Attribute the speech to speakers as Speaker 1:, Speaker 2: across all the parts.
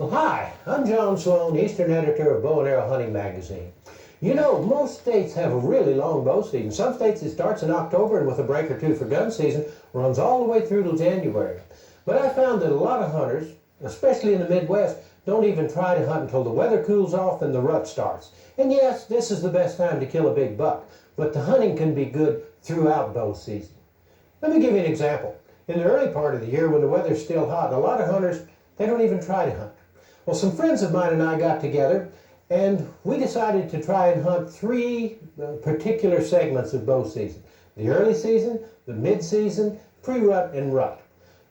Speaker 1: Well, hi, I'm John Sloan, Eastern Editor of Bow and Arrow Hunting Magazine. You know, most states have a really long bow season. Some states it starts in October and with a break or two for gun season, runs all the way through till January. But I found that a lot of hunters, especially in the Midwest, don't even try to hunt until the weather cools off and the rut starts. And yes, this is the best time to kill a big buck, but the hunting can be good throughout bow season. Let me give you an example. In the early part of the year when the weather's still hot, a lot of hunters, they don't even try to hunt. Well, some friends of mine and I got together and we decided to try and hunt three particular segments of bow season. The early season, the mid-season, pre-rut, and rut.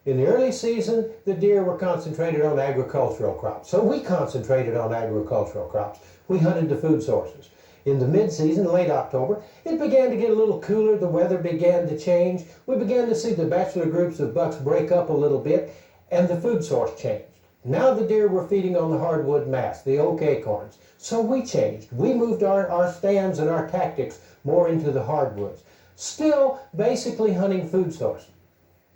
Speaker 1: In the early season, the deer were concentrated on agricultural crops. So we concentrated on agricultural crops. We hunted the food sources. In the mid-season, late October, it began to get a little cooler. The weather began to change. We began to see the bachelor groups of bucks break up a little bit, and the food source changed. Now the deer were feeding on the hardwood mass, the oak acorns. So we changed. We moved our stands and our tactics more into the hardwoods. Still basically hunting food source.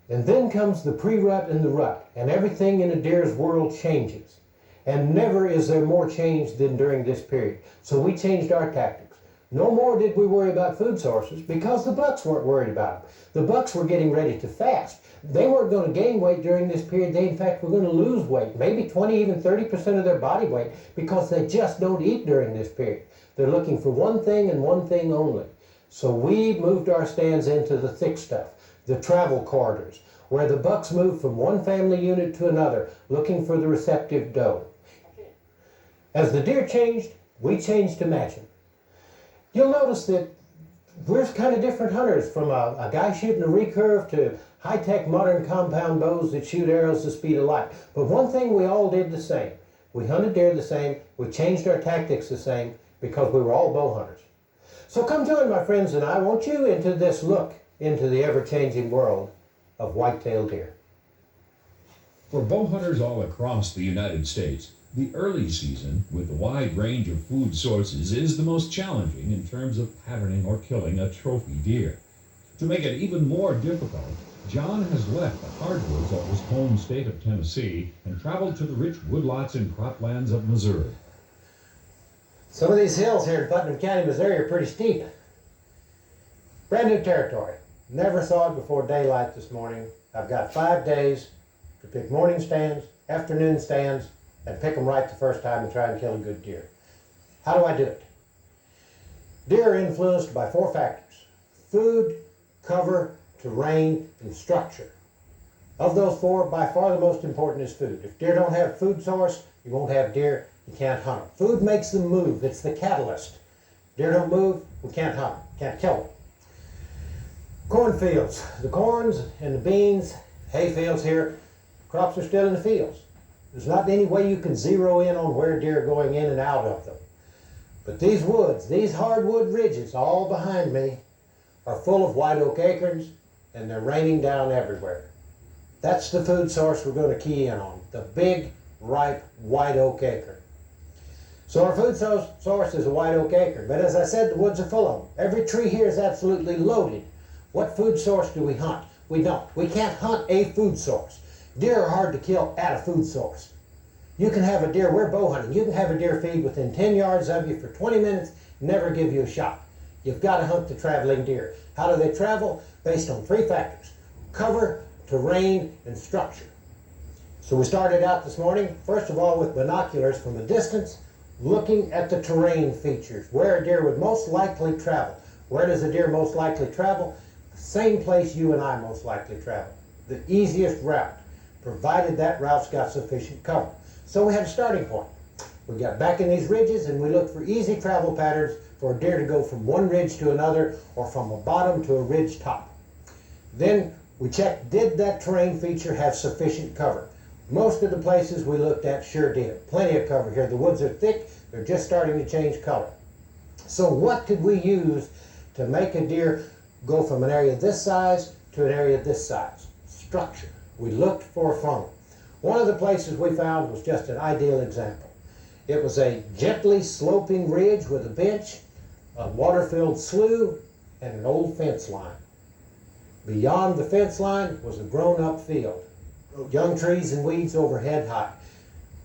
Speaker 1: And then comes the pre-rut and the rut, and everything in a deer's world changes. And never is there more change than during this period. So we changed our tactics. No more did we worry about food sources because the bucks weren't worried about them. The bucks were getting ready to fast. They weren't going to gain weight during this period. They, in fact, were going to lose weight, maybe 20, even 30% of their body weight because they just don't eat during this period. They're looking for one thing and one thing only. So we moved our stands into the thick stuff, the travel corridors, where the bucks moved from one family unit to another, looking for the receptive doe. As the deer changed, we changed to match them. You'll notice that we're kind of different hunters, from a guy shooting a recurve to high-tech modern compound bows that shoot arrows the speed of light. But one thing we all did the same. We hunted deer the same, we changed our tactics the same, because we were all bow hunters. So come join my friends and I, won't you, into this look into the ever-changing world of whitetail deer.
Speaker 2: For bow hunters all across the United States, the early season, with the wide range of food sources, is the most challenging in terms of patterning or killing a trophy deer. To make it even more difficult, John has left the hardwoods of his home state of Tennessee and traveled to the rich woodlots and croplands of Missouri.
Speaker 1: Some of these hills here in Putnam County, Missouri are pretty steep. Brand new territory. Never saw it before daylight this morning. I've got 5 days to pick morning stands, afternoon stands, and pick them right the first time and try and kill a good deer. How do I do it? Deer are influenced by 4 factors: food, cover, terrain, and structure. Of those 4, by far the most important is food. If deer don't have food source, you won't have deer, you can't hunt them. Food makes them move, it's the catalyst. Deer don't move, we can't hunt them, can't kill them. Cornfields, the corns and the beans, hay fields here, crops are still in the fields. There's not any way you can zero in on where deer are going in and out of them. But these woods, these hardwood ridges all behind me are full of white oak acorns, and they're raining down everywhere. That's the food source we're going to key in on, the big, ripe, white oak acorn. So our food source is a white oak acorn, but as I said, the woods are full of them. Every tree here is absolutely loaded. What food source do we hunt? We don't. We can't hunt a food source. Deer are hard to kill at a food source. You can have a deer, we're bow hunting, you can have a deer feed within 10 yards of you for 20 minutes, never give you a shot. You've got to hunt the traveling deer. How do they travel? Based on 3 factors: cover, terrain, and structure. So we started out this morning, first of all, with binoculars from a distance, looking at the terrain features, where a deer would most likely travel. Where does a deer most likely travel? The same place you and I most likely travel. The easiest route, provided that route's got sufficient cover. So we had a starting point. We got back in these ridges and we looked for easy travel patterns for a deer to go from one ridge to another or from a bottom to a ridge top. Then we checked, did that terrain feature have sufficient cover? Most of the places we looked at sure did. Plenty of cover here. The woods are thick, they're just starting to change color. So what could we use to make a deer go from an area this size to an area this size? Structure. We looked for a funnel. One of the places we found was just an ideal example. It was a gently sloping ridge with a bench, a water-filled slough, and an old fence line. Beyond the fence line was a grown-up field. Young trees and weeds overhead high.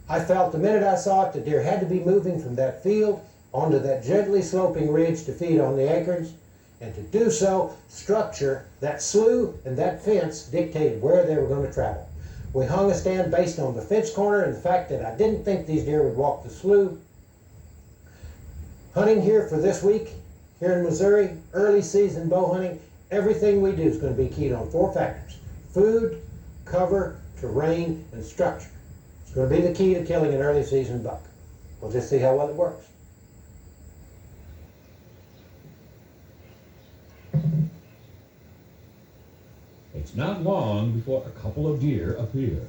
Speaker 1: I felt the minute I saw it, the deer had to be moving from that field onto that gently sloping ridge to feed on the acorns. And to do so, structure, that slough and that fence dictated where they were going to travel. We hung a stand based on the fence corner and the fact that I didn't think these deer would walk the slough. Hunting here for this week, here in Missouri, early season bow hunting, everything we do is going to be keyed on 4 factors: food, cover, terrain, and structure. It's going to be the key to killing an early season buck. We'll just see how well it works.
Speaker 2: It's not long before a couple of deer appear.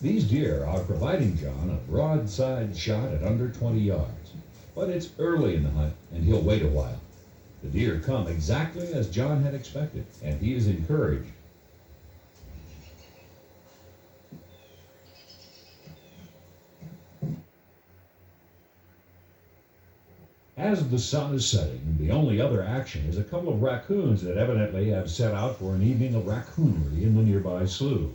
Speaker 2: These deer are providing John a broadside shot at under 20 yards. But it's early in the hunt, and he'll wait a while. The deer come exactly as John had expected, and he is encouraged. As the sun is setting, the only other action is a couple of raccoons that evidently have set out for an evening of raccoonery in the nearby slough.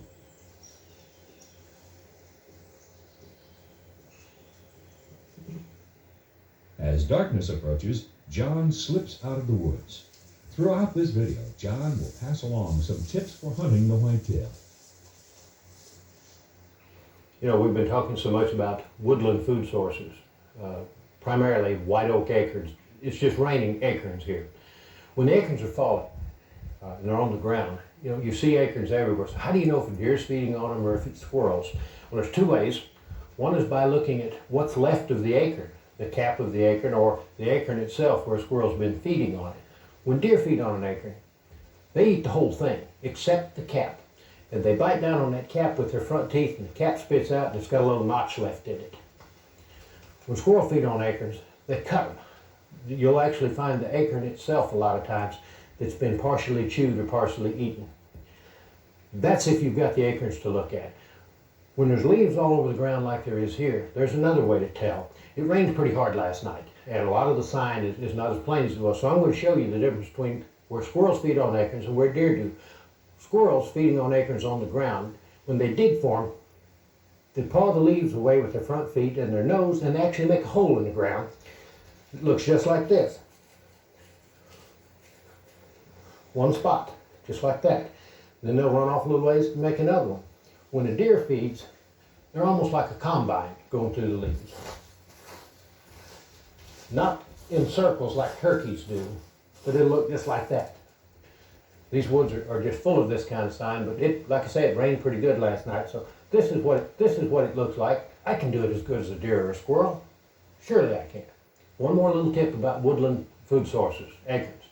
Speaker 2: As darkness approaches, John slips out of the woods. Throughout this video, John will pass along some tips for hunting the whitetail.
Speaker 1: You know, we've been talking so much about woodland food sources, primarily white oak acorns. It's just raining acorns here. When the acorns are falling and they're on the ground, you know, you see acorns everywhere. So how do you know if a deer's feeding on them or if it's squirrels? Well, there's 2 ways. One is by looking at what's left of the acorn, the cap of the acorn, or the acorn itself where a squirrel's been feeding on it. When deer feed on an acorn, they eat the whole thing except the cap. And they bite down on that cap with their front teeth, and the cap spits out and it's got a little notch left in it. When squirrel feed on acorns, they cut them. You'll actually find the acorn itself a lot of times that's been partially chewed or partially eaten. That's if you've got the acorns to look at. When there's leaves all over the ground like there is here, there's another way to tell. It rained pretty hard last night, and a lot of the sign is not as plain as it was. So I'm going to show you the difference between where squirrels feed on acorns and where deer do. Squirrels feeding on acorns on the ground, when they dig for them, they paw the leaves away with their front feet and their nose, and they actually make a hole in the ground. It looks just like this. One spot, just like that. Then they'll run off a little ways and make another one. When a deer feeds, they're almost like a combine going through the leaves. Not in circles like turkeys do, but it'll look just like that. These woods are just full of this kind of sign, but it, like I say, it rained pretty good last night, so this is what it looks like. I can do it as good as a deer or a squirrel. Surely I can. One more little tip about woodland food sources, acorns.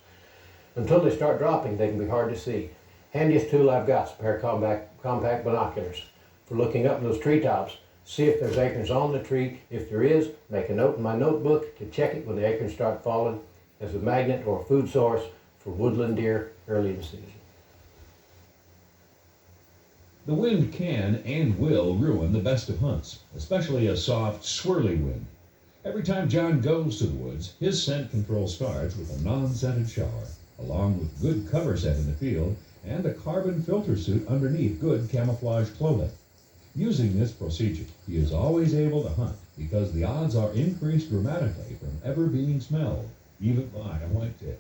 Speaker 1: Until they start dropping, they can be hard to see. Handiest tool I've got is a pair of compact binoculars for looking up in those treetops. See if there's acorns on the tree. If there is, make a note in my notebook to check it when the acorns start falling as a magnet or a food source for woodland deer early in the season.
Speaker 2: The wind can and will ruin the best of hunts, especially a soft, swirly wind. Every time John goes to the woods, his scent control starts with a non-scented shower, along with good cover set in the field and a carbon filter suit underneath good camouflage clothing. Using this procedure, he is always able to hunt because the odds are increased dramatically from ever being smelled, even by a whitetail.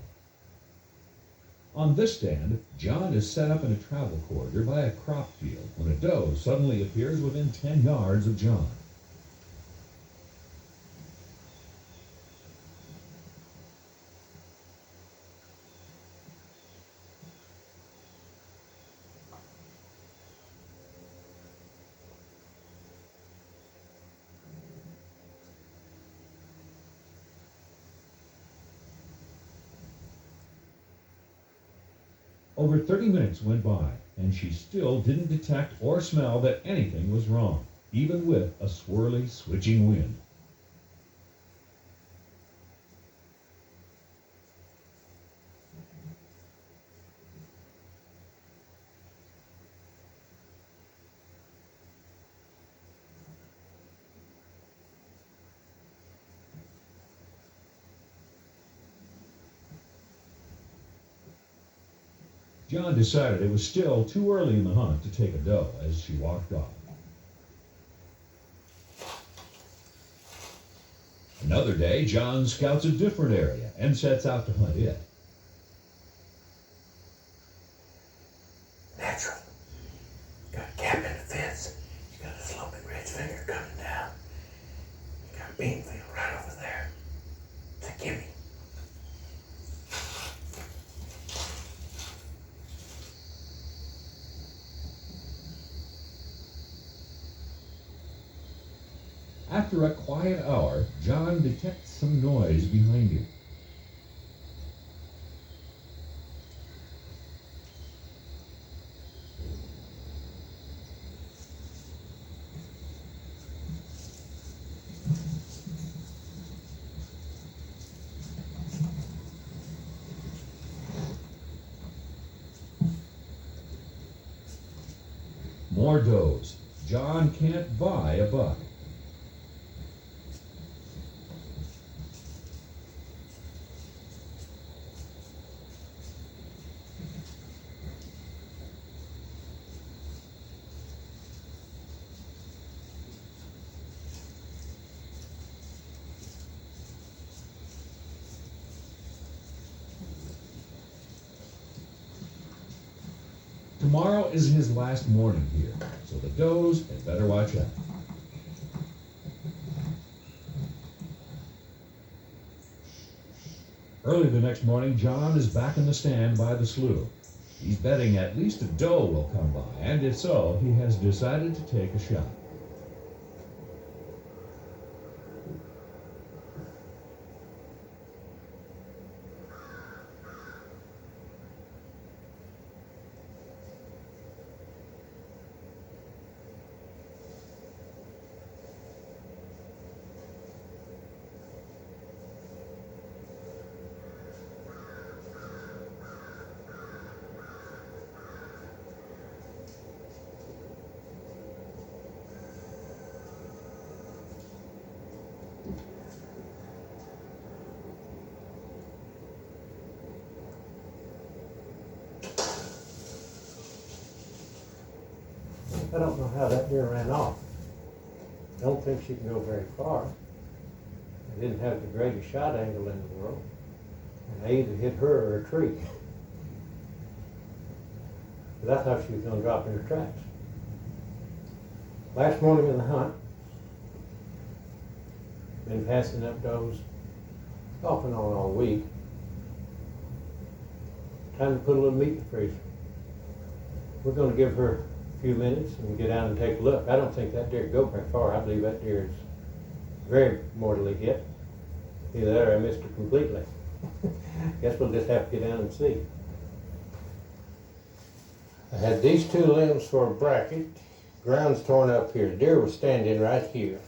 Speaker 2: On this stand, John is set up in a travel corridor by a crop field when a doe suddenly appears within 10 yards of John. Over 30 minutes went by, and she still didn't detect or smell that anything was wrong, even with a swirly, switching wind. John decided it was still too early in the hunt to take a doe as she walked off. Another day, John scouts a different area and sets out to hunt it.
Speaker 1: Natural. Got a gap in the fence. You got a sloping ridge finger coming down. You got a bean field right over there. It's a gimme.
Speaker 2: After a quiet hour, John detects some noise behind him. More does. John can't buy a buck. Tomorrow is his last morning here, so the does had better watch out. Early the next morning, John is back in the stand by the slough. He's betting at least a doe will come by, and if so, he has decided to take a shot.
Speaker 1: I don't know how that deer ran off. I don't think she can go very far. I didn't have the greatest shot angle in the world. And I either hit her or a tree. But I thought she was going to drop in her tracks. Last morning of the hunt, been passing up does off and on all week. Time to put a little meat in the freezer. We're going to give her a few minutes and get out and take a look. I don't think that deer will go very far. I believe that deer is very mortally hit. Either that or I missed her completely. Guess we'll just have to get down and see. I had these two limbs for a bracket. Ground's torn up here. Deer was standing right here.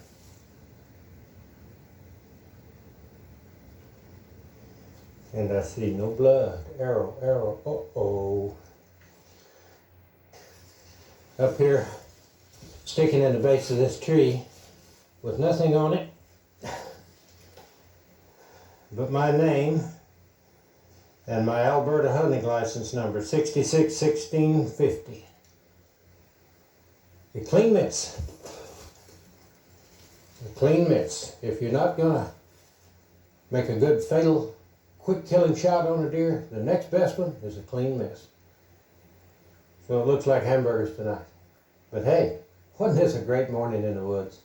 Speaker 1: And I see no blood. Arrow, arrow, uh-oh. Up here, sticking in the base of this tree with nothing on it but my name and my Alberta hunting license number, 661650. A clean miss. A clean miss. If you're not gonna make a good fatal quick killing shot on a deer, the next best one is a clean miss. So it looks like hamburgers tonight. But hey, wasn't this a great morning in the woods?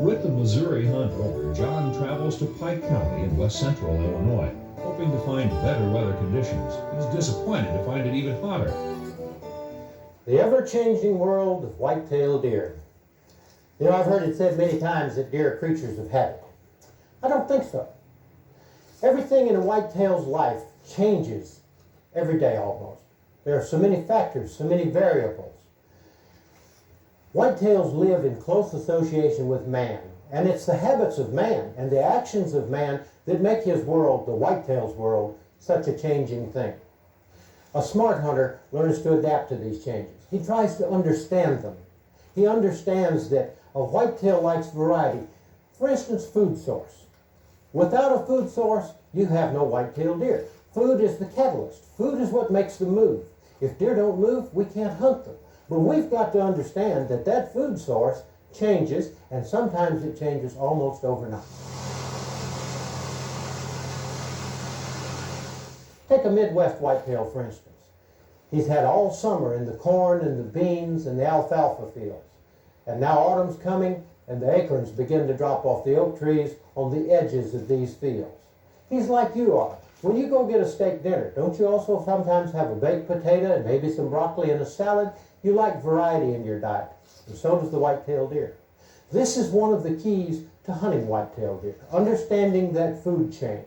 Speaker 2: With the Missouri hunt over, John travels to Pike County in west central Illinois, hoping to find better weather conditions. He's disappointed to find it even hotter.
Speaker 1: The ever-changing world of white-tailed deer. I've heard it said many times that deer are creatures of habit. I don't think so. Everything in a whitetail's life changes every day almost. There are so many factors, so many variables. Whitetails live in close association with man, and it's the habits of man and the actions of man that make his world, the whitetail's world, such a changing thing. A smart hunter learns to adapt to these changes. He tries to understand them. He understands that a whitetail likes variety. For instance, food source. Without a food source, you have no white-tailed deer. Food is the catalyst. Food is what makes them move. If deer don't move, we can't hunt them. But we've got to understand that that food source changes, and sometimes it changes almost overnight. Take a Midwest whitetail, for instance. He's had all summer in the corn and the beans and the alfalfa fields. And now autumn's coming, and the acorns begin to drop off the oak trees on the edges of these fields. He's like you are. When you go get a steak dinner, don't you also sometimes have a baked potato and maybe some broccoli and a salad? You like variety in your diet, and so does the white-tailed deer. This is one of the keys to hunting white-tailed deer, understanding that food change,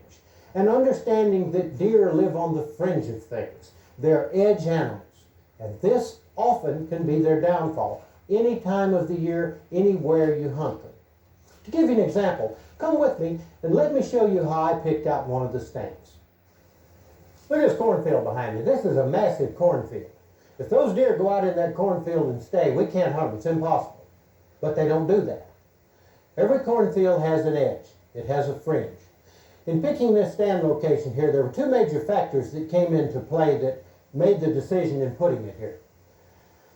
Speaker 1: and understanding that deer live on the fringe of things. They're edge animals, and this often can be their downfall any time of the year, anywhere you hunt them. To give you an example, come with me and let me show you how I picked out one of the stands. Look at this cornfield behind me. This is a massive cornfield. If those deer go out in that cornfield and stay, we can't hunt them. It's impossible. But they don't do that. Every cornfield has an edge. It has a fringe. In picking this stand location here, there were two major factors that came into play that made the decision in putting it here.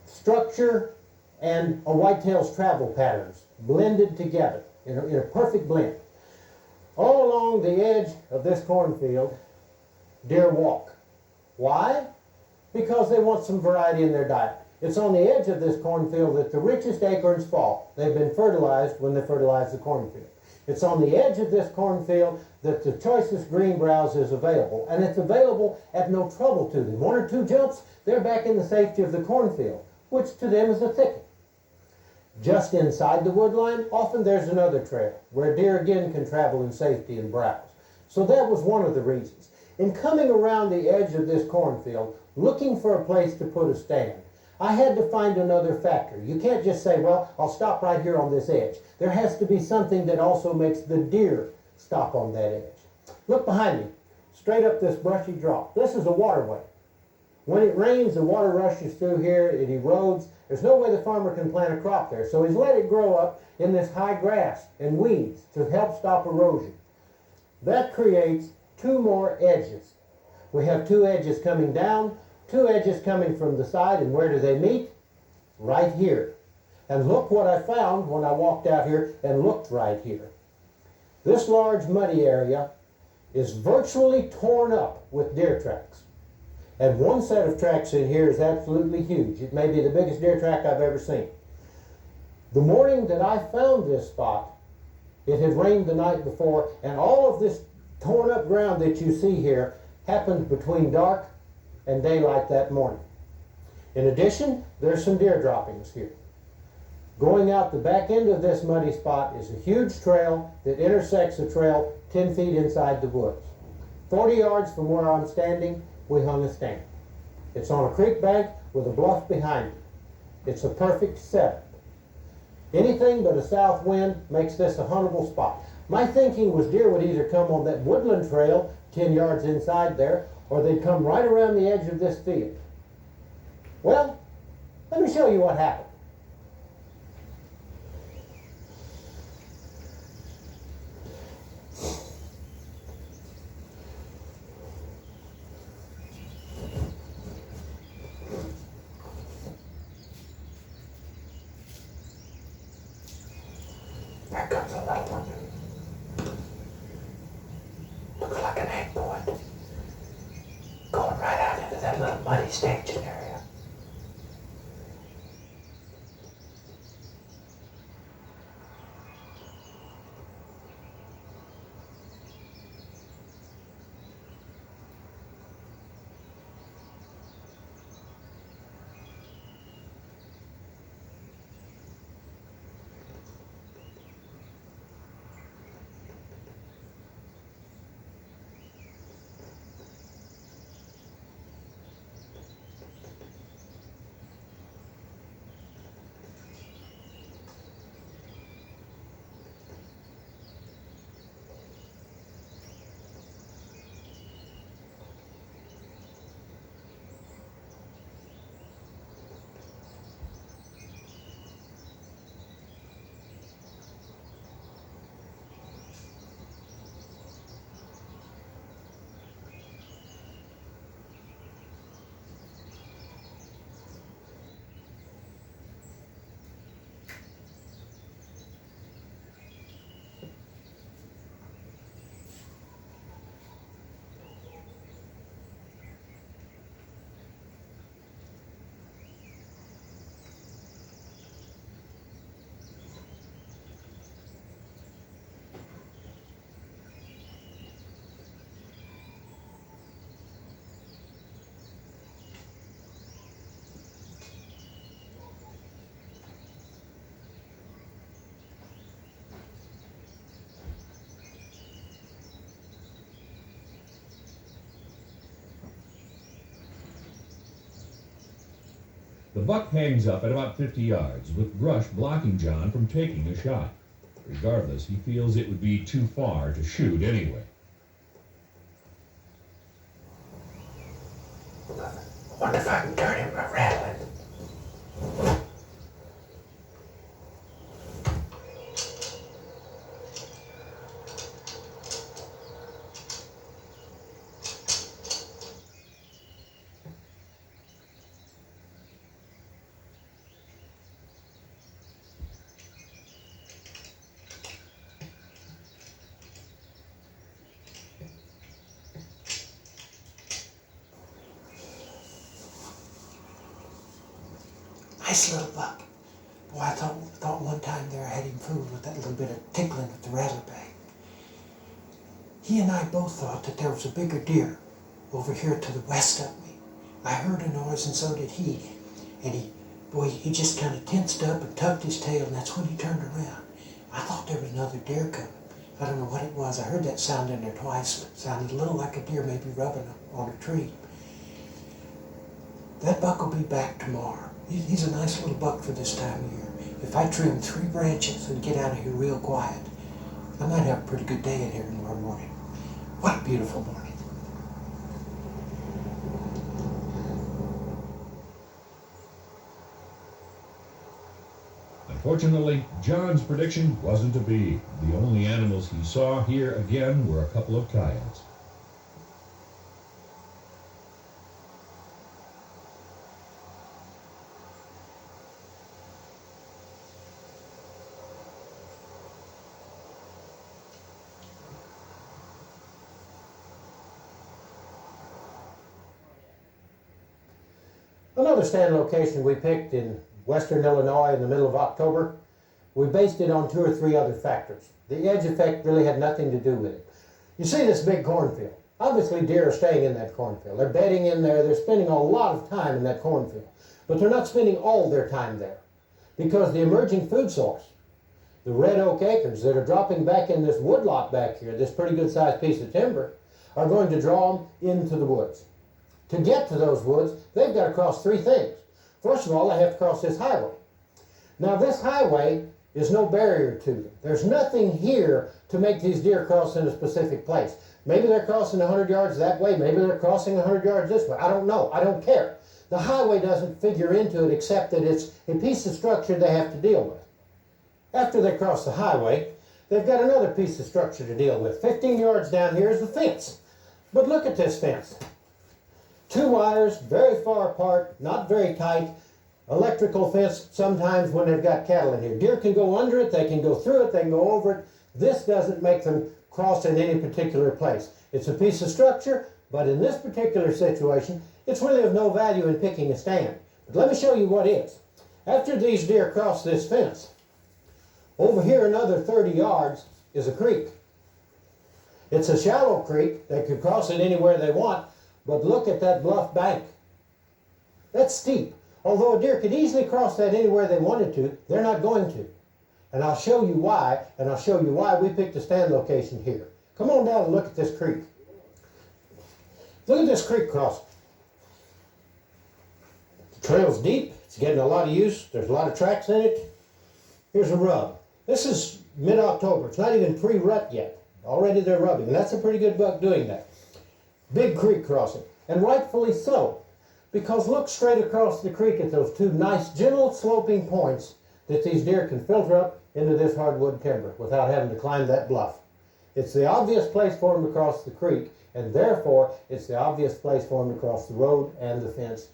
Speaker 1: Structure and a whitetail's travel patterns blended together in a perfect blend. All along the edge of this cornfield, deer walk. Why? Because they want some variety in their diet. It's on the edge of this cornfield that the richest acorns fall. They've been fertilized when they fertilize the cornfield. It's on the edge of this cornfield that the choicest green browse is available, and it's available at no trouble to them. One or two jumps, they're back in the safety of the cornfield, which to them is a thicket. Just inside the woodline, often there's another trail where deer again can travel in safety and browse. So that was one of the reasons. In coming around the edge of this cornfield, looking for a place to put a stand, I had to find another factor. You can't just say, well, I'll stop right here on this edge. There has to be something that also makes the deer stop on that edge. Look behind me, straight up this brushy drop. This is a waterway. When it rains, the water rushes through here, it erodes. There's no way the farmer can plant a crop there, so he's let it grow up in this high grass and weeds to help stop erosion. That creates two more edges. We have two edges coming down, two edges coming from the side, and where do they meet? Right here. And look what I found when I walked out here and looked right here. This large muddy area is virtually torn up with deer tracks. And one set of tracks in here is absolutely huge. It may be the biggest deer track I've ever seen. The morning that I found this spot, it had rained the night before, and all of this torn up ground that you see here happened between dark and daylight that morning. In addition, there's some deer droppings here. Going out the back end of this muddy spot is a huge trail that intersects a trail 10 feet inside the woods. 40 yards from where I'm standing, we hung a stand. It's on a creek bank with a bluff behind it. It's a perfect setup. Anything but a south wind makes this a huntable spot. My thinking was deer would either come on that woodland trail 10 yards inside there, or they'd come right around the edge of this field. Well, let me show you what happened. There comes a little one. Looks like an eggplant. Going right out into that little muddy staging area.
Speaker 2: The buck hangs up at about 50 yards, with brush blocking John from taking a shot. Regardless, he feels it would be too far to shoot anyway.
Speaker 1: I wonder if I can turn him by rattling. Nice little buck. Boy, I thought one time there I had him fooled with that little bit of tickling with the rattler bag. He and I both thought that there was a bigger deer over here to the west of me. I heard a noise and so did he. And he just kind of tensed up and tucked his tail, and that's when he turned around. I thought there was another deer coming. I don't know what it was. I heard that sound in there twice. It sounded a little like a deer maybe rubbing on a tree. That buck will be back tomorrow. He's a nice little buck for this time of year. If I trim 3 branches and get out of here real quiet, I might have a pretty good day in here tomorrow morning. What a beautiful morning.
Speaker 2: Unfortunately, John's prediction wasn't to be. The only animals he saw here again were a couple of coyotes.
Speaker 1: Another stand location we picked in western Illinois in the middle of October, we based it on 2 or 3 other factors. The edge effect really had nothing to do with it. You see this big cornfield. Obviously deer are staying in that cornfield. They're bedding in there. They're spending a lot of time in that cornfield. But they're not spending all their time there because the emerging food source, the red oak acres that are dropping back in this woodlot back here, this pretty good sized piece of timber, are going to draw them into the woods. To get to those woods, they've got to cross 3 things. First of all, they have to cross this highway. Now, this highway is no barrier to them. There's nothing here to make these deer cross in a specific place. Maybe they're crossing 100 yards that way. Maybe they're crossing 100 yards this way. I don't know. I don't care. The highway doesn't figure into it except that it's a piece of structure they have to deal with. After they cross the highway, they've got another piece of structure to deal with. 15 yards down here is the fence. But look at this fence. 2 wires, very far apart, not very tight. Electrical fence sometimes when they've got cattle in here. Deer can go under it, they can go through it, they can go over it. This doesn't make them cross in any particular place. It's a piece of structure, but in this particular situation, it's really of no value in picking a stand. But let me show you what is. After these deer cross this fence, over here another 30 yards is a creek. It's a shallow creek. They could cross it anywhere they want. But look at that bluff bank. That's steep. Although a deer could easily cross that anywhere they wanted to, they're not going to. And I'll show you why, and I'll show you why we picked a stand location here. Come on down and look at this creek. Look at this creek crossing. The trail's deep. It's getting a lot of use. There's a lot of tracks in it. Here's a rub. This is mid-October. It's not even pre-rut yet. Already they're rubbing, and that's a pretty good buck doing that. Big creek crossing, and rightfully so, because look straight across the creek at those 2 nice, gentle sloping points that these deer can filter up into this hardwood timber without having to climb that bluff. It's the obvious place for them to cross the creek, and therefore it's the obvious place for them to cross the road and the fence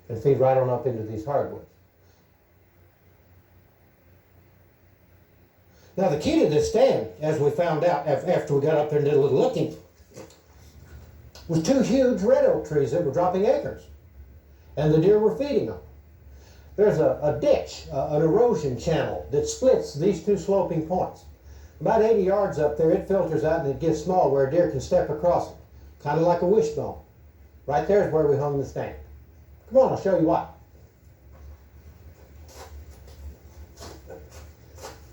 Speaker 1: and feed right on up into these hardwoods. Now the key to this stand, as we found out after we got up there and did a little looking, was 2 huge red oak trees that were dropping acorns, and the deer were feeding them. There's a ditch, an erosion channel that splits these 2 sloping points. About 80 yards up there, it filters out and it gets small where a deer can step across it, kind of like a wishbone. Right there is where we hung the stand. Come on, I'll show you why.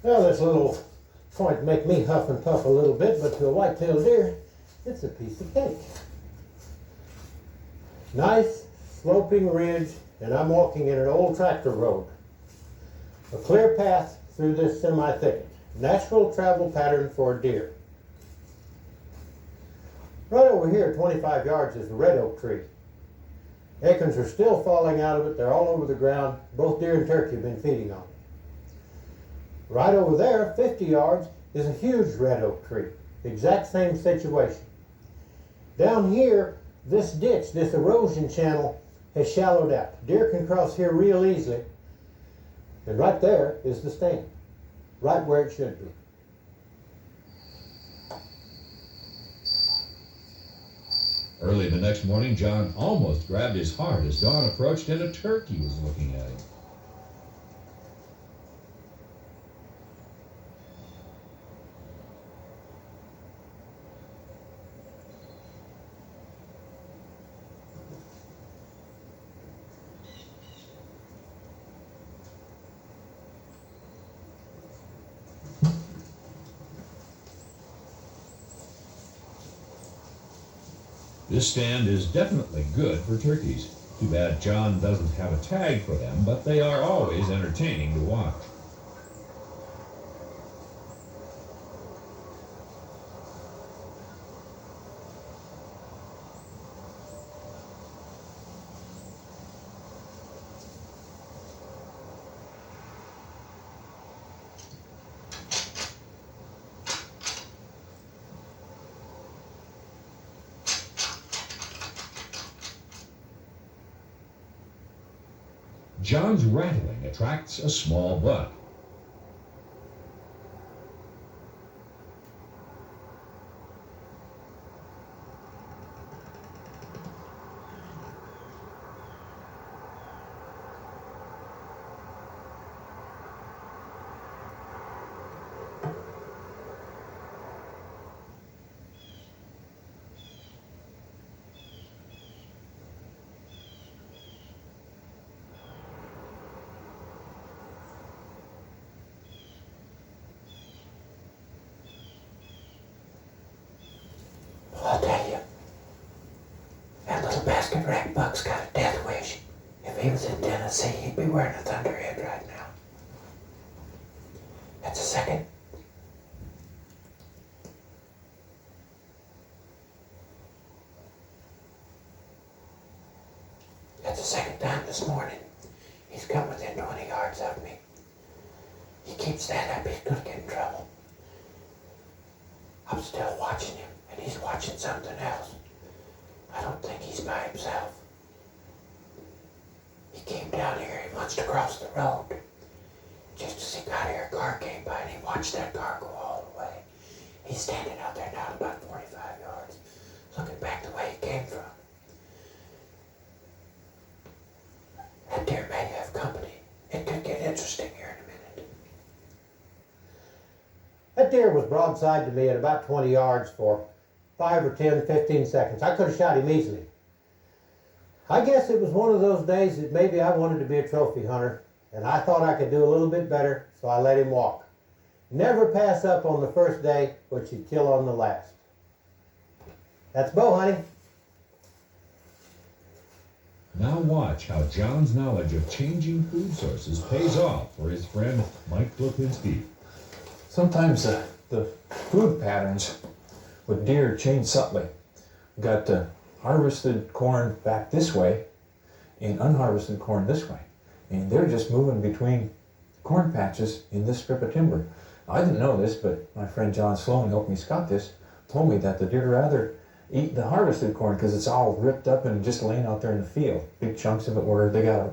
Speaker 1: Well, this little point make me huff and puff a little bit, but to a white-tailed deer, it's a piece of cake. Nice sloping ridge and I'm walking in an old tractor road. A clear path through this semi-thicket. Natural travel pattern for deer. Right over here, 25 yards, is the red oak tree. Acorns are still falling out of it. They're all over the ground. Both deer and turkey have been feeding on it. Right over there, 50 yards, is a huge red oak tree. Exact same situation. Down here, this ditch, this erosion channel, has shallowed out. Deer can cross here real easily. And right there is the stand, right where it should be.
Speaker 2: Early the next morning, John almost grabbed his heart as dawn approached and a turkey was looking at him. This stand is definitely good for turkeys. Too bad John doesn't have a tag for them, but they are always entertaining to watch. John's rattling attracts a small buck.
Speaker 1: I'll tell you, that little basket rack buck's got a death wish. If he was in Tennessee, he'd be wearing a thunderhead right now. That's a second. That's the second time this morning he's come within 20 yards of me. He keeps that up, he's gonna get in trouble. I'm still watching him, and he's watching something else. I don't think he's by himself. He came down here, he wants to cross the road. Just as he got here, a car came by, and he watched that car go all the way. He's standing out there now about 45 yards, looking back the way he came from. That deer may have company. It could get interesting here in a minute. That deer was broadside to me at about 20 yards for 5 or 10, 15 seconds. I could have shot him easily. I guess it was one of those days that maybe I wanted to be a trophy hunter, and I thought I could do a little bit better, so I let him walk. Never pass up on the first day what you kill on the last. That's bow hunting.
Speaker 2: Now watch how John's knowledge of changing food sources pays off for his friend Mike Lipinski.
Speaker 3: Sometimes the food patterns with deer change subtly. We got harvested corn back this way and unharvested corn this way. And they're just moving between corn patches in this strip of timber. I didn't know this, but my friend John Sloan helped me scout this, told me that the deer rather eat the harvested corn because it's all ripped up and just laying out there in the field. Big chunks of it where they got to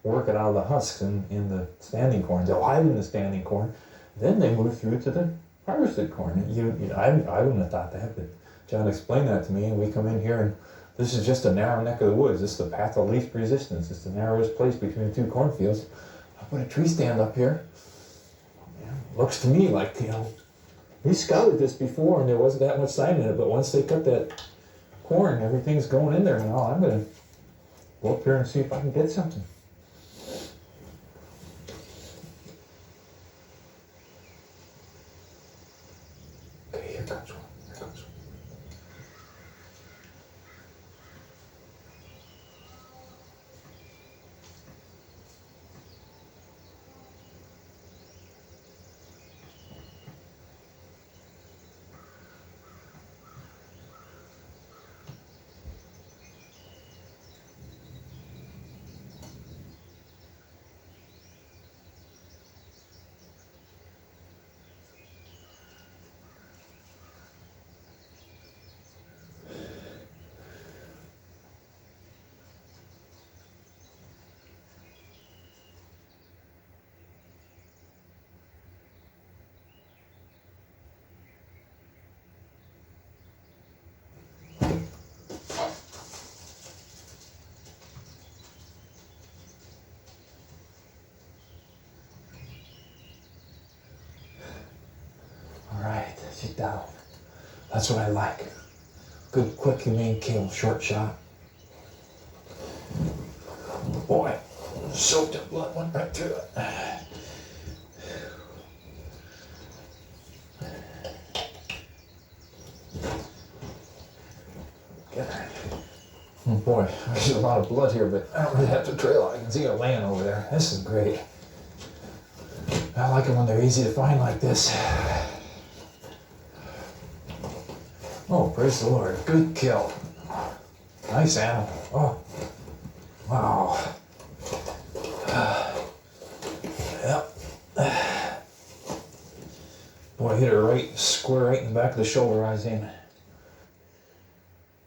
Speaker 3: work it out of the husks in the standing corn. They'll hide in the standing corn. Then they move through to the harvested corn. I wouldn't have thought that, but John explained that to me, and we come in here, and this is just a narrow neck of the woods. This is the path of least resistance. It's the narrowest place between two cornfields. I put a tree stand up here. Yeah, looks to me like, we scouted this before, and there wasn't that much sign in it, but once they cut that corn, everything's going in there now. I'm going to go up here and see if I can get something. Okay, here comes one. Here comes one. down. That's what I like. Good, quick, humane kill, short shot. Boy, soaked in blood, went right through it. Oh boy, there's a lot of blood here, but I don't really have to trail. I can see it laying over there. This is great. I like it when they're easy to find like this. Oh, praise the Lord. Good kill. Nice animal. Oh, wow. Yep. Boy, hit her right, square right in the back of the shoulder, I seen.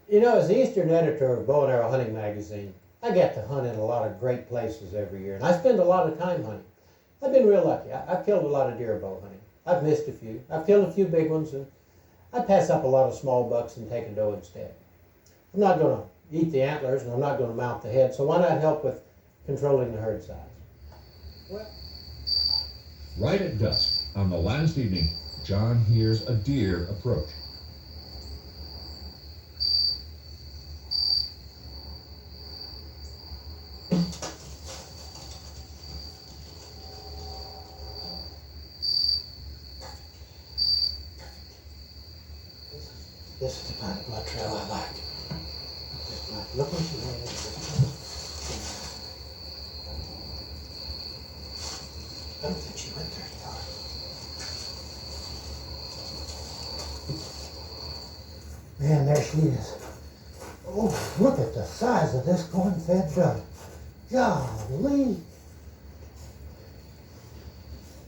Speaker 1: You know, as the Eastern editor of Bow and Arrow Hunting Magazine, I get to hunt in a lot of great places every year, and I spend a lot of time hunting. I've been real lucky. I've killed a lot of deer bow hunting. I've missed a few. I've killed a few big ones, and I pass up a lot of small bucks and take a doe instead. I'm not going to eat the antlers, and I'm not going to mount the head, so why not help with controlling the herd size? Well,
Speaker 2: Right at dusk, on the last evening, John hears a deer approach.
Speaker 1: this is the kind of blood trail I like. This blood. Look where she went. I don't think she went very far. Man, there she is. Oh, look at the size of this corn-fed doe. Golly.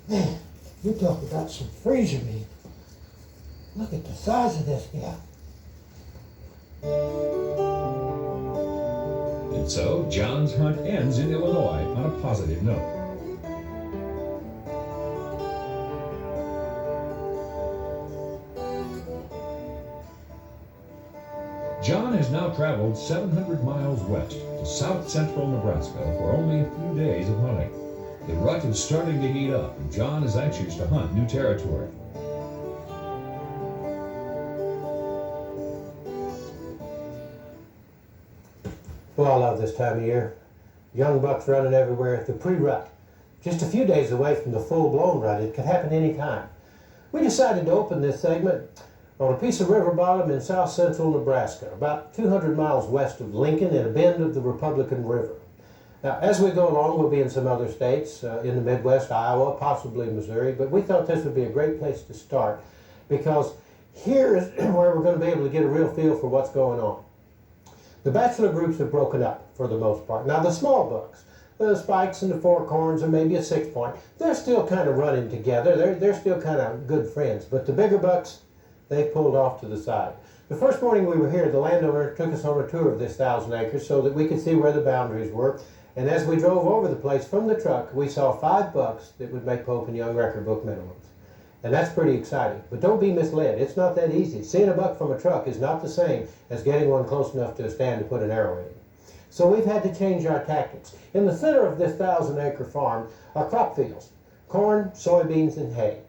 Speaker 1: Man, you talk about some freezer meat. Look at the size of this gal.
Speaker 2: And so, John's hunt ends in Illinois on a positive note. John has now traveled 700 miles west to south central Nebraska for only a few days of hunting. The rut is starting to heat up, and John is anxious to hunt new territory.
Speaker 1: Well, I love this time of year. Young bucks running everywhere. The pre-rut. Just a few days away from the full-blown rut. It could happen any time. We decided to open this segment on a piece of river bottom in south central Nebraska, about 200 miles west of Lincoln in a bend of the Republican River. Now, as we go along, we'll be in some other states, in the Midwest, Iowa, possibly Missouri, but we thought this would be a great place to start because here is where we're going to be able to get a real feel for what's going on. The bachelor groups have broken up for the most part. Now, the small bucks, the spikes and the fork horns and maybe a 6-point, they're still kind of running together. They're still kind of good friends, but the bigger bucks, they pulled off to the side. The first morning we were here, the landowner took us on a tour of this 1,000 acres so that we could see where the boundaries were. And as we drove over the place from the truck, we saw 5 bucks that would make Pope and Young record book minimums. And that's pretty exciting. But don't be misled. It's not that easy. Seeing a buck from a truck is not the same as getting one close enough to a stand to put an arrow in. So we've had to change our tactics. In the center of this 1,000-acre farm are crop fields: corn, soybeans, and hay.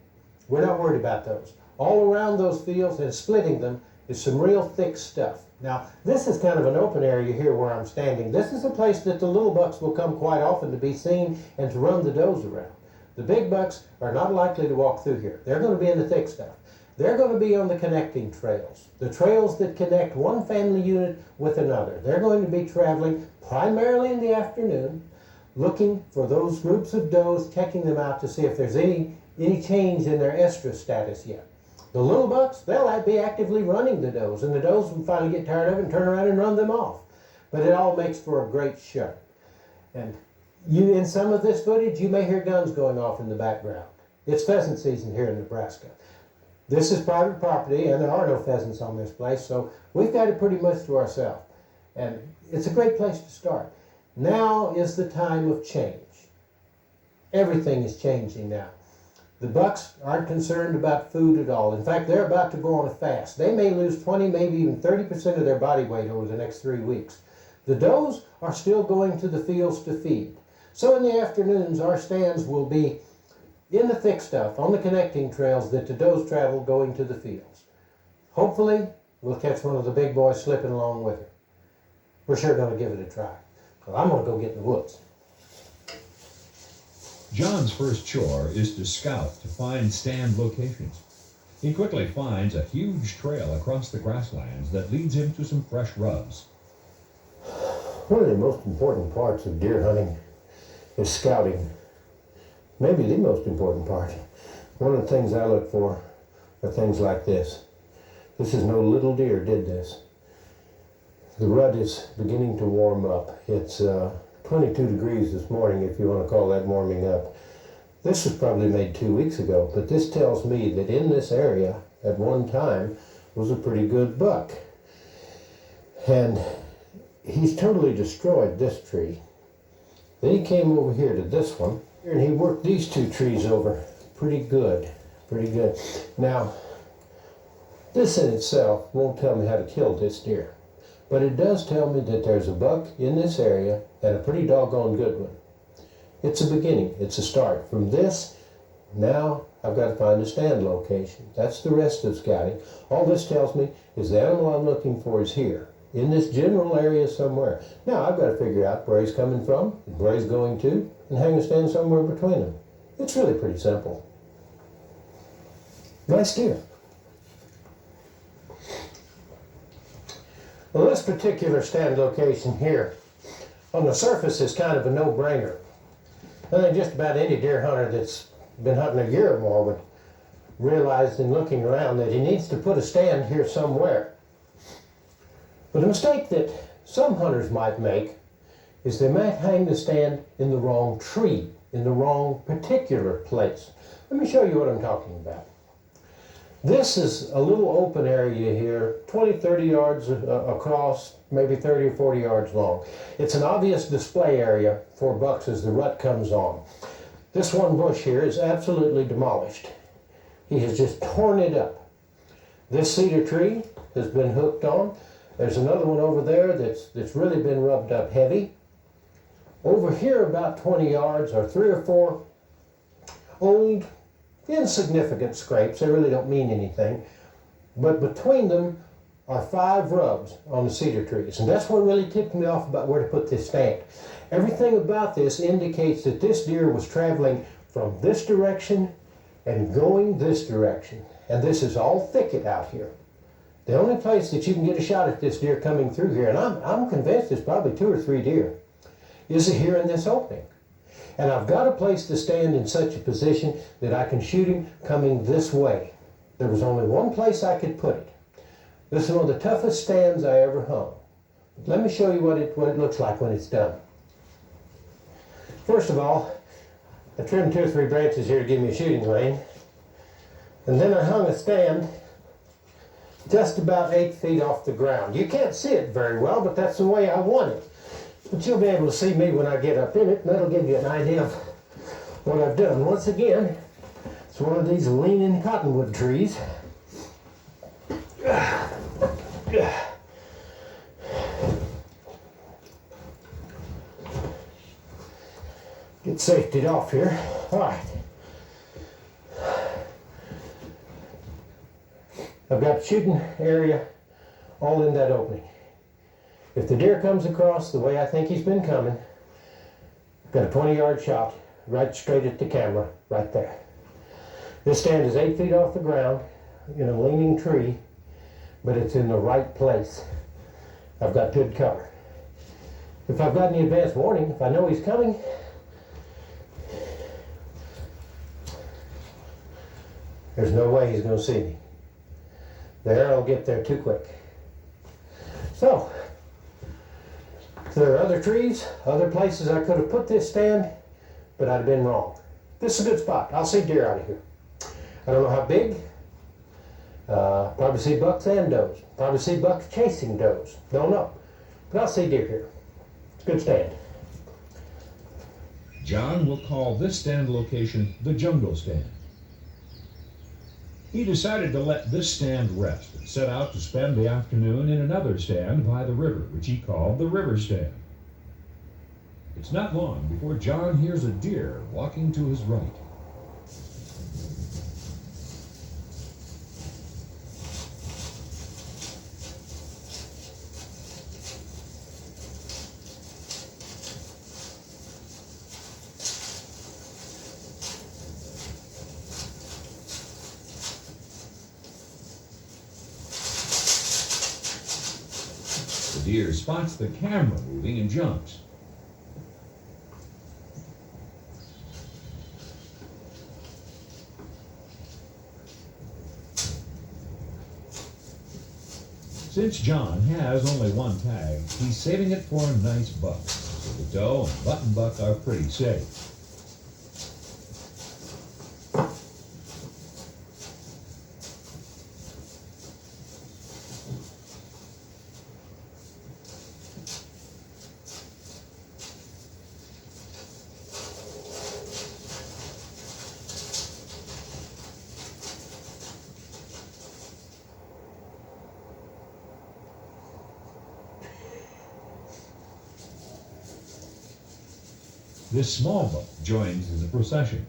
Speaker 1: We're not worried about those. All around those fields and splitting them is some real thick stuff. Now, this is kind of an open area here where I'm standing. This is a place that the little bucks will come quite often to be seen and to run the does around. The big bucks are not likely to walk through here. They're going to be in the thick stuff. They're going to be on the connecting trails, the trails that connect one family unit with another. They're going to be traveling primarily in the afternoon, looking for those groups of does, checking them out to see if there's any change in their estrus status yet. The little bucks, they'll be actively running the does, and the does will finally get tired of it and turn around and run them off. But it all makes for a great show. And in some of this footage, you may hear guns going off in the background. It's pheasant season here in Nebraska. This is private property, and there are no pheasants on this place, so we've got it pretty much to ourselves. And it's a great place to start. Now is the time of change. Everything is changing now. The bucks aren't concerned about food at all. In fact, they're about to go on a fast. They may lose 20, maybe even 30% of their body weight over the next 3 weeks. The does are still going to the fields to feed. So in the afternoons, our stands will be in the thick stuff, on the connecting trails that the does travel going to the fields. Hopefully, we'll catch one of the big boys slipping along with her. We're sure going to give it a try. Well, I'm going to go get in the woods.
Speaker 2: John's first chore is to scout to find stand locations. He quickly finds a huge trail across the grasslands that leads him to some fresh rubs.
Speaker 1: One of the most important parts of deer hunting is scouting. Maybe the most important part. One of the things I look for are things like this. This is no little deer did this. The rut is beginning to warm up. It's 22 degrees this morning, if you want to call that warming up. This was probably made 2 weeks ago, but this tells me that in this area at one time was a pretty good buck. And he's totally destroyed this tree. Then he came over here to this one, and he worked these two trees over pretty good, pretty good. Now, this in itself won't tell me how to kill this deer, but it does tell me that there's a buck in this area and a pretty doggone good one. It's a beginning, it's a start. From this, now I've got to find a stand location. That's the rest of scouting. All this tells me is the animal I'm looking for is here, in this general area somewhere. Now I've got to figure out where he's coming from, where he's going to, and hang a stand somewhere between them. It's really pretty simple. Nice deer. Well, this particular stand location here, on the surface is kind of a no-brainer. I think just about any deer hunter that's been hunting a year or more would realize in looking around that he needs to put a stand here somewhere. But a mistake that some hunters might make is they might hang the stand in the wrong tree, in the wrong particular place. Let me show you what I'm talking about. This is a little open area here, 20, 30 yards across, maybe 30 or 40 yards long. It's an obvious display area for bucks as the rut comes on. This one bush here is absolutely demolished. He has just torn it up. This cedar tree has been hooked on. There's another one over there that's really been rubbed up heavy. Over here about 20 yards are 3 or 4 old, insignificant scrapes. They really don't mean anything. But between them are 5 rubs on the cedar trees. And that's what really tipped me off about where to put this stand. Everything about this indicates that this deer was traveling from this direction and going this direction. And this is all thicket out here. The only place that you can get a shot at this deer coming through here, and I'm convinced there's probably 2 or 3 deer, is here in this opening. And I've got to place the stand in such a position that I can shoot him coming this way. There was only one place I could put it. This is one of the toughest stands I ever hung. Let me show you what it looks like when it's done. First of all, I trimmed 2 or 3 branches here to give me a shooting lane. And then I hung a stand just about 8 feet off the ground. You can't see it very well, but that's the way I want it. But you'll be able to see me when I get up in it, and that'll give you an idea of what I've done. Once again, it's one of these leaning cottonwood trees. Get safetied off here. All right. I've got the shooting area all in that opening. If the deer comes across the way I think he's been coming, got a 20-yard shot right straight at the camera, right there. This stand is 8 feet off the ground in a leaning tree, but it's in the right place. I've got good cover. If I've got any advance warning, if I know he's coming, there's no way he's going to see me. The arrow will get there too quick. So, there are other trees, other places I could have put this stand, but I'd have been wrong. This is a good spot. I'll see deer out of here. I don't know how big. Probably see bucks and does. Probably see bucks chasing does. Don't know. But I'll see deer here. It's a good stand.
Speaker 2: John will call this stand location the Jungle Stand. He decided to let this stand rest and set out to spend the afternoon in another stand by the river, which he called the River Stand. It's not long before John hears a deer walking to his right. The deer spots the camera moving and jumps. Since John has only one tag, he's saving it for a nice buck, so the doe and button buck are pretty safe. This small buck joins in the procession.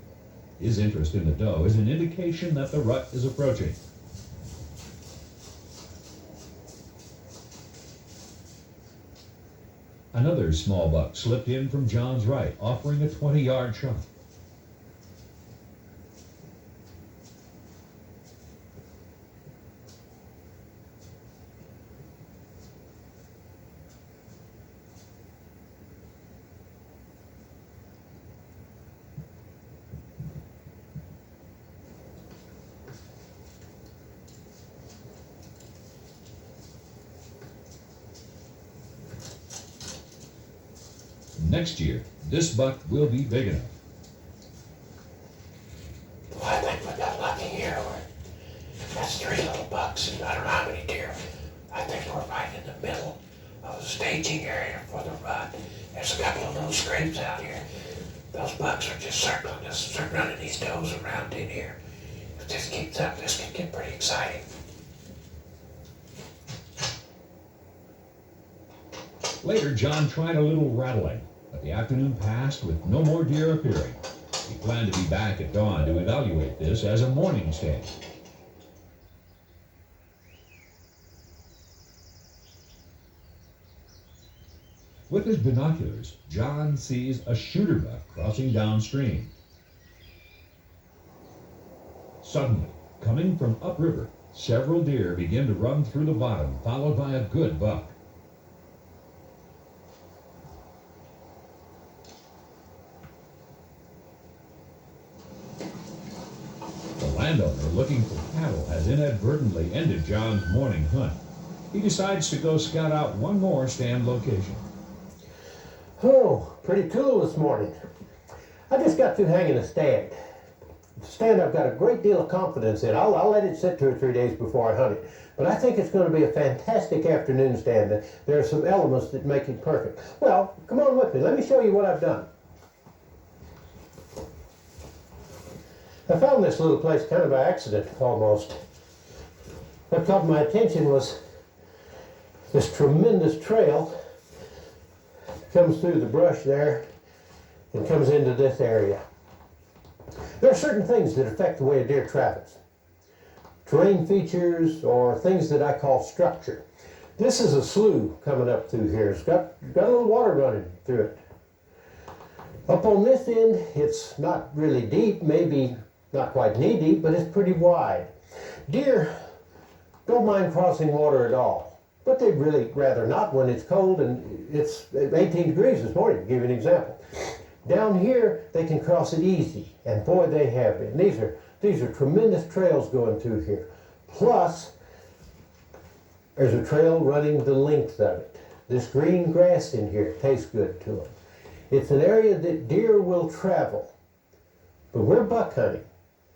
Speaker 2: His interest in the doe is an indication that the rut is approaching. Another small buck slipped in from John's right, offering a 20-yard shot. Next year, this buck will be big enough.
Speaker 1: Well, I think we got lucky here. That's 3 little bucks, and I don't know how many deer. I think we're right in the middle of the staging area for the rut. There's a couple of little scrapes out here. Those bucks are just circling us, running these does around in here. If this keeps up, this could get pretty exciting.
Speaker 2: Later, John tried a little rattling, but the afternoon passed with no more deer appearing. He planned to be back at dawn to evaluate this as a morning stand. With his binoculars, John sees a shooter buck crossing downstream. Suddenly, coming from upriver, several deer begin to run through the bottom, followed by a good buck. The landowner looking for cattle has inadvertently ended John's morning hunt. He decides to go scout out one more stand location.
Speaker 1: Oh, pretty cool this morning. I just got through hanging a stand. The stand I've got a great deal of confidence in. I'll let it sit 2 or 3 days before I hunt it. But I think it's going to be a fantastic afternoon stand. There are some elements that make it perfect. Well, come on with me. Let me show you what I've done. I found this little place kind of by accident, almost. What caught my attention was this tremendous trail. Comes through the brush there and comes into this area. There are certain things that affect the way a deer travels. Terrain features or things that I call structure. This is a slough coming up through here. It's got a little water running through it. Up on this end, it's not really deep, maybe not quite knee deep, but it's pretty wide. Deer don't mind crossing water at all, but they'd really rather not when it's cold, and it's 18 degrees this morning, to give you an example. Down here, they can cross it easy, and boy, they have been. These are tremendous trails going through here. Plus, there's a trail running the length of it. This green grass in here tastes good to them. It's an area that deer will travel, but we're buck hunting,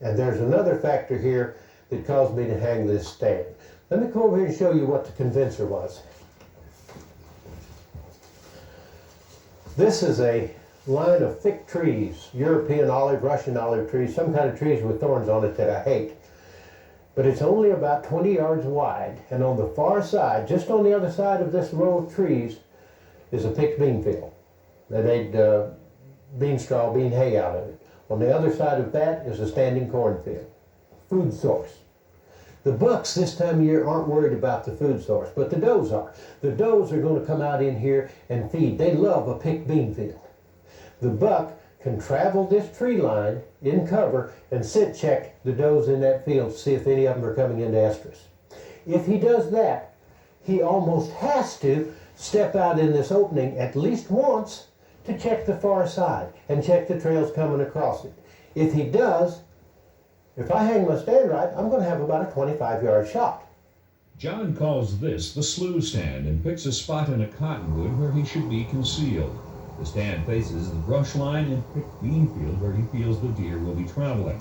Speaker 1: and there's another factor here that caused me to hang this stand. Let me come over here and show you what the convincer was. This is a line of thick trees, European olive, Russian olive trees, some kind of trees with thorns on it that I hate. But it's only about 20 yards wide, and on the far side, just on the other side of this row of trees, is a picked bean field. They made bean straw, bean hay out of it. On the other side of that is a standing cornfield. Food source. The bucks this time of year aren't worried about the food source, but the does are. The does are going to come out in here and feed. They love a picked bean field. The buck can travel this tree line in cover and sit check the does in that field to see if any of them are coming into estrus. If he does that, he almost has to step out in this opening at least once to check the far side and check the trails coming across it. If he does, if I hang my stand right, I'm going to have about a 25-yard shot.
Speaker 2: John calls this the slough stand and picks a spot in a cottonwood where he should be concealed. The stand faces the brush line and picked bean field where he feels the deer will be traveling.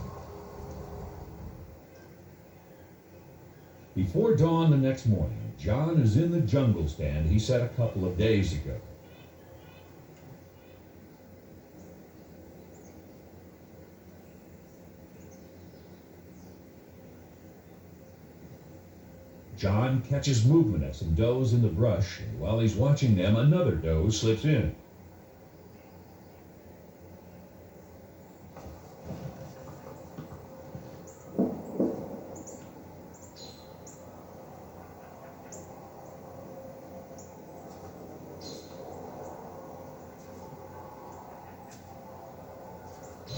Speaker 2: Before dawn the next morning, John is in the jungle stand he set a couple of days ago. John catches movement of some does in the brush, and while he's watching them, another doe slips in.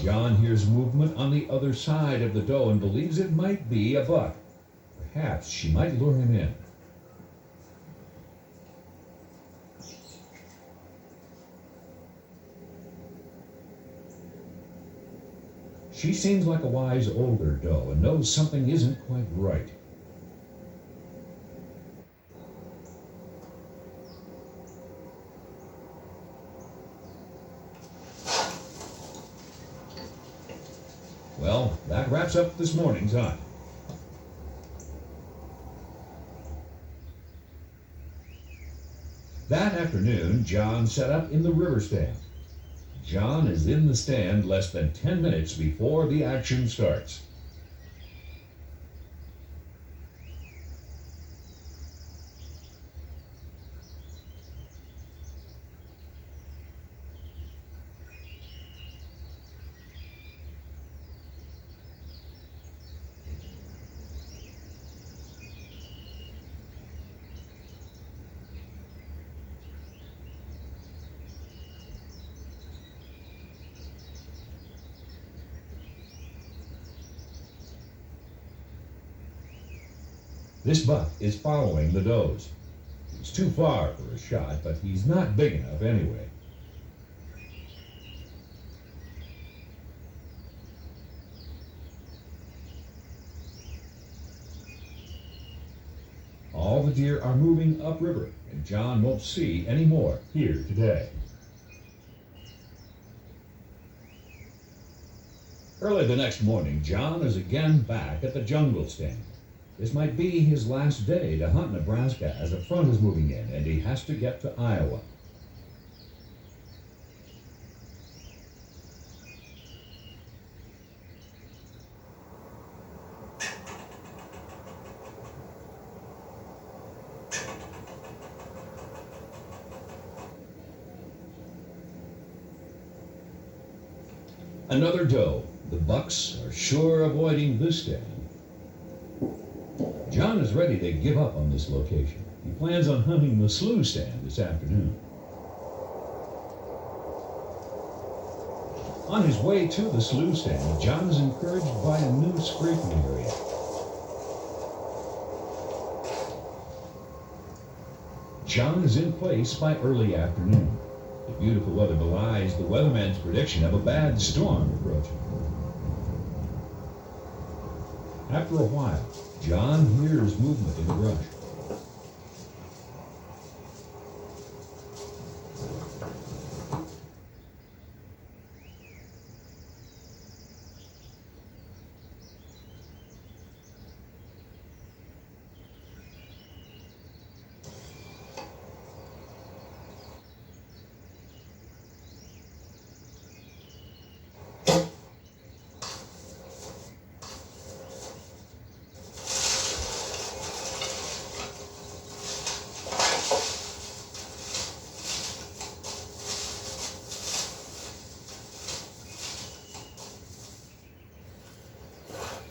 Speaker 2: John hears movement on the other side of the doe and believes it might be a buck. Perhaps she might lure him in. She seems like a wise older doe and knows something isn't quite right. Well, that wraps up this morning's hunt. That afternoon, John set up in the river stand. John is in the stand less than 10 minutes before the action starts. This buck is following the does. He's too far for a shot, but he's not big enough anyway. All the deer are moving upriver, and John won't see any more here today. Early the next morning, John is again back at the jungle stand. This might be his last day to hunt Nebraska as the front is moving in and he has to get to Iowa. Another doe. The bucks are sure avoiding this stand. John is ready to give up on this location. He plans on hunting the slough stand this afternoon. On his way to the slough stand, John is encouraged by a new scraping area. John is in place by early afternoon. The beautiful weather belies the weatherman's prediction of a bad storm approaching. After a while, John hears movement in the brush.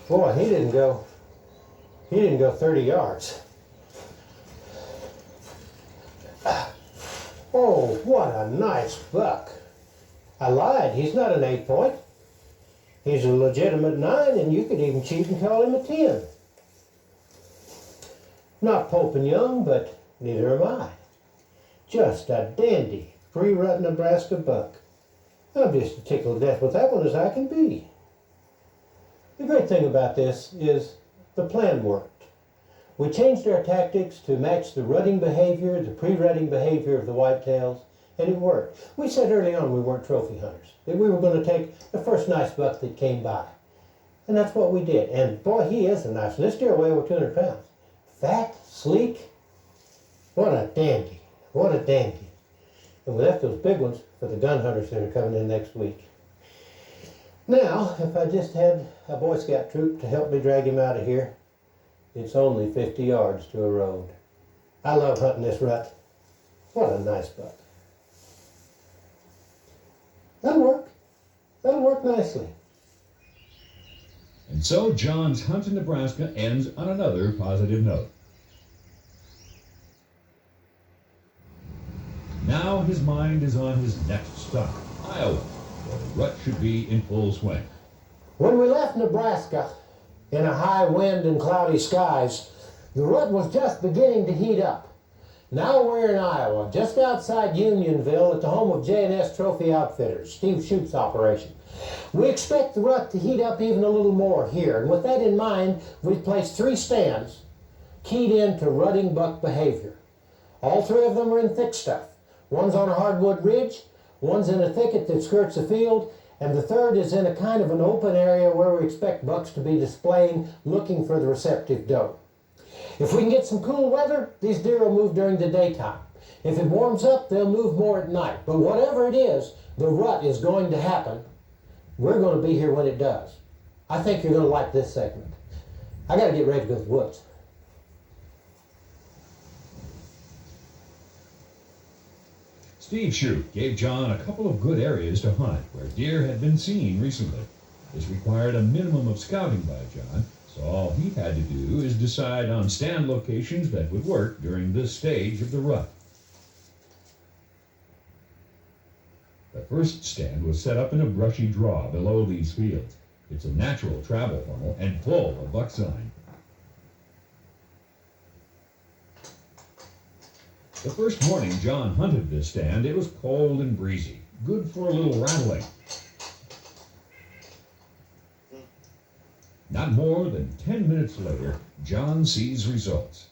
Speaker 1: Boy, he didn't go 30 yards. Oh, what a nice buck. I lied, he's not an 8-point. He's a legitimate 9, and you could even cheat and call him a 10. Not Pope and Young, but neither am I. Just a dandy pre-rut Nebraska buck. I'm just as tickled to death with that one as I can be. The great thing about this is the plan worked. We changed our tactics to match the rutting behavior, the pre-rutting behavior of the whitetails, and it worked. We said early on we weren't trophy hunters, that we were going to take the first nice buck that came by. And that's what we did. And boy, he is a nice one. This deer weighed over 200 pounds. Fat, sleek. What a dandy. What a dandy. And we left those big ones for the gun hunters that are coming in next week. Now, if I just had a Boy Scout troop to help me drag him out of here, it's only 50 yards to a road. I love hunting this rut. What a nice buck. That'll work. That'll work nicely.
Speaker 2: And so John's hunt in Nebraska ends on another positive note. Now his mind is on his next stop, Iowa, where the rut should be in full swing.
Speaker 1: When we left Nebraska in a high wind and cloudy skies, the rut was just beginning to heat up. Now we're in Iowa, just outside Unionville at the home of J&S Trophy Outfitters, Steve Shoup's operation. We expect the rut to heat up even a little more here, and with that in mind, we've placed 3 stands keyed into rutting buck behavior. All 3 of them are in thick stuff. One's on a hardwood ridge, one's in a thicket that skirts a field, and the third is in a kind of an open area where we expect bucks to be displaying, looking for the receptive doe. If we can get some cool weather, these deer will move during the daytime. If it warms up, they'll move more at night. But whatever it is, the rut is going to happen. We're going to be here when it does. I think you're going to like this segment. I got to get ready to go to the woods.
Speaker 2: Steve Shoup gave John a couple of good areas to hunt where deer had been seen recently. This required a minimum of scouting by John, so all he had to do is decide on stand locations that would work during this stage of the rut. The first stand was set up in a brushy draw below these fields. It's a natural travel funnel and full of buck sign. The first morning John hunted this stand, it was cold and breezy, good for a little rattling. Not more than 10 minutes later, John sees results.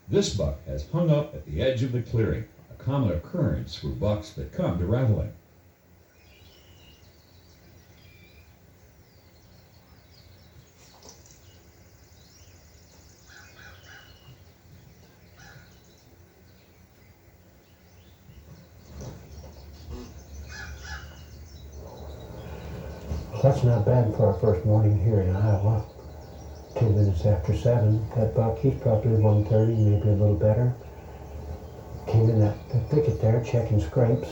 Speaker 2: This buck has hung up at the edge of the clearing, a common occurrence for bucks that come to rattling.
Speaker 1: That's not bad for our first morning here in Iowa. 10 minutes It's after 7. That buck, he's probably 130, maybe a little better. Came in that thicket there, checking scrapes.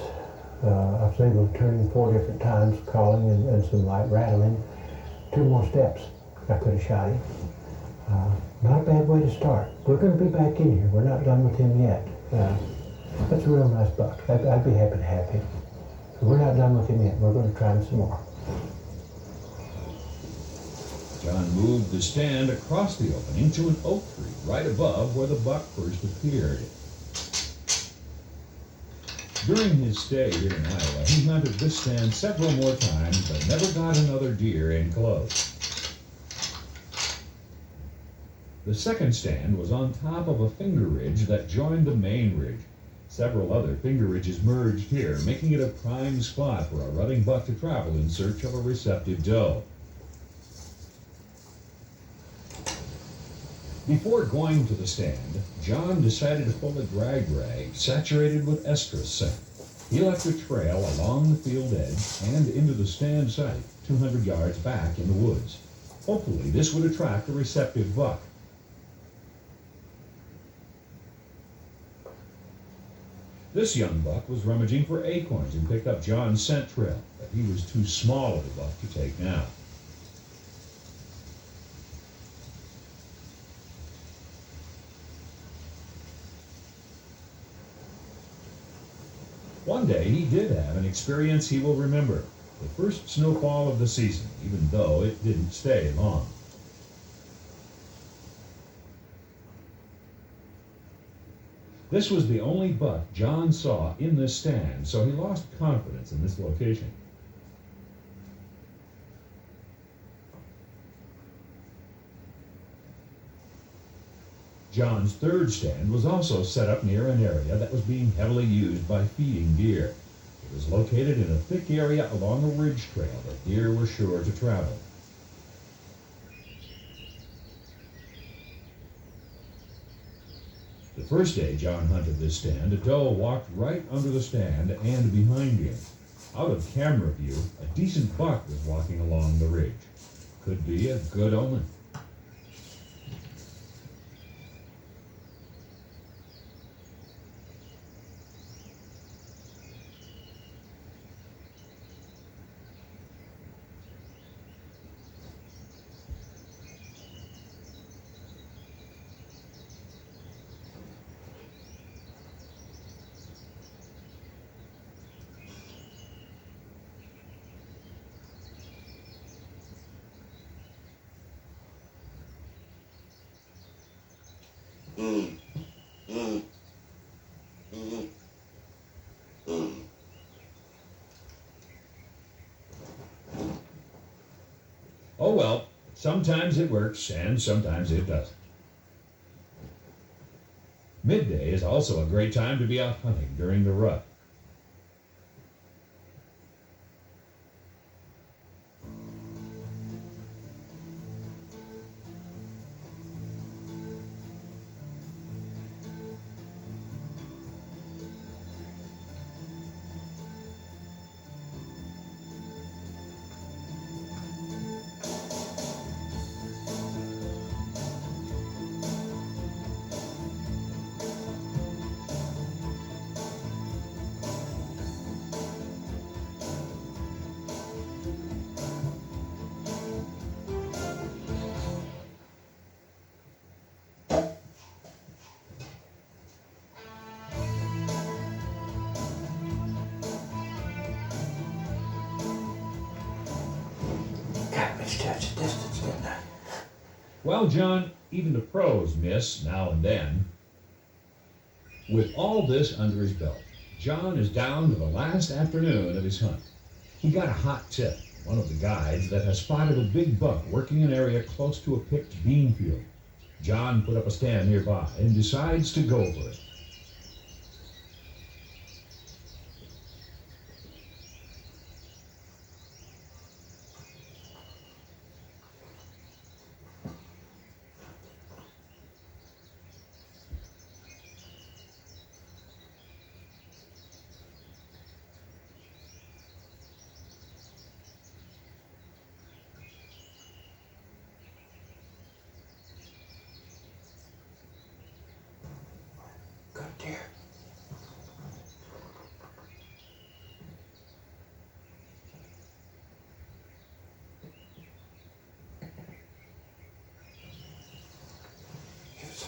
Speaker 1: I was able to turn him 4 different times, calling and some light rattling. 2 more steps, I could have shot him. Not a bad way to start. We're going to be back in here. We're not done with him yet. That's a real nice buck. I'd be happy to have him. We're not done with him yet. We're going to try him some more.
Speaker 2: John moved the stand across the opening to an oak tree right above where the buck first appeared. During his stay here in Iowa, he hunted this stand several more times, but never got another deer in close. The second stand was on top of a finger ridge that joined the main ridge. Several other finger ridges merged here, making it a prime spot for a rutting buck to travel in search of a receptive doe. Before going to the stand, John decided to pull a drag rag saturated with estrus scent. He left a trail along the field edge and into the stand site, 200 yards back in the woods. Hopefully this would attract a receptive buck. This young buck was rummaging for acorns and picked up John's scent trail, but he was too small of a buck to take now. One day he did have an experience he will remember. The first snowfall of the season, even though it didn't stay long. This was the only buck John saw in this stand, so he lost confidence in this location. John's third stand was also set up near an area that was being heavily used by feeding deer. It was located in a thick area along a ridge trail that deer were sure to travel. The first day John hunted this stand, a doe walked right under the stand and behind him. Out of camera view, a decent buck was walking along the ridge. Could be a good omen. Oh well, sometimes it works and sometimes it doesn't. Midday is also a great time to be out hunting during the rut.
Speaker 1: Got me touch distance, didn't I?
Speaker 2: Well, John, even the pros miss now and then. With all this under his belt, John is down to the last afternoon of his hunt. He got a hot tip, one of the guides, that has spotted a big buck working an area close to a picked bean field. John put up a stand nearby and decides to go for it.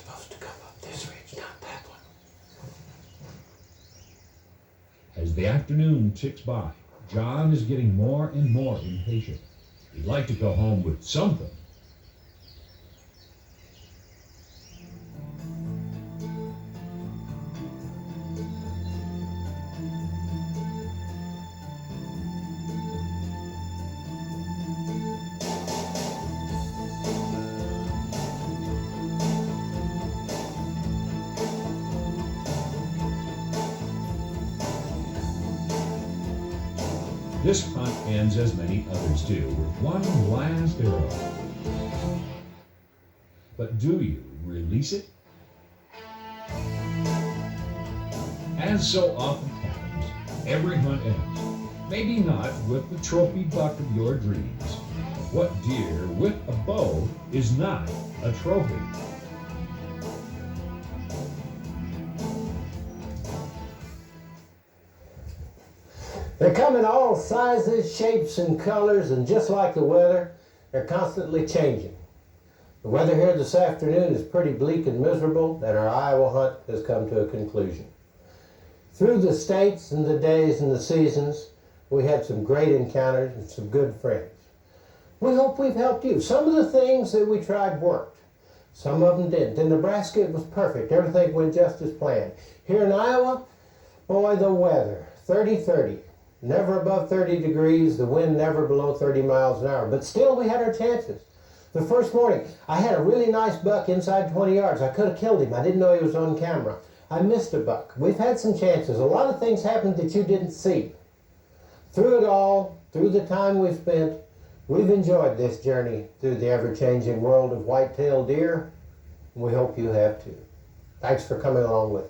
Speaker 1: supposed to come up this ridge, not that one.
Speaker 2: As the afternoon ticks by, John is getting more and more impatient. He'd like to go home with something. This hunt ends as many others do, with one last arrow. But do you release it? As so often happens, every hunt ends. Maybe not with the trophy buck of your dreams. What deer with a bow is not a trophy?
Speaker 1: They come in all sizes, shapes, and colors, and just like the weather, they're constantly changing. The weather here this afternoon is pretty bleak and miserable, and our Iowa hunt has come to a conclusion. Through the states and the days and the seasons, we had some great encounters and some good friends. We hope we've helped you. Some of the things that we tried worked. Some of them didn't. In Nebraska, it was perfect. Everything went just as planned. Here in Iowa, boy, the weather, 30-30. Never above 30 degrees, the wind never below 30 miles an hour. But still, we had our chances. The first morning, I had a really nice buck inside 20 yards. I could have killed him. I didn't know he was on camera. I missed a buck. We've had some chances. A lot of things happened that you didn't see. Through it all, through the time we've spent, we've enjoyed this journey through the ever-changing world of white-tailed deer. We hope you have too. Thanks for coming along with us.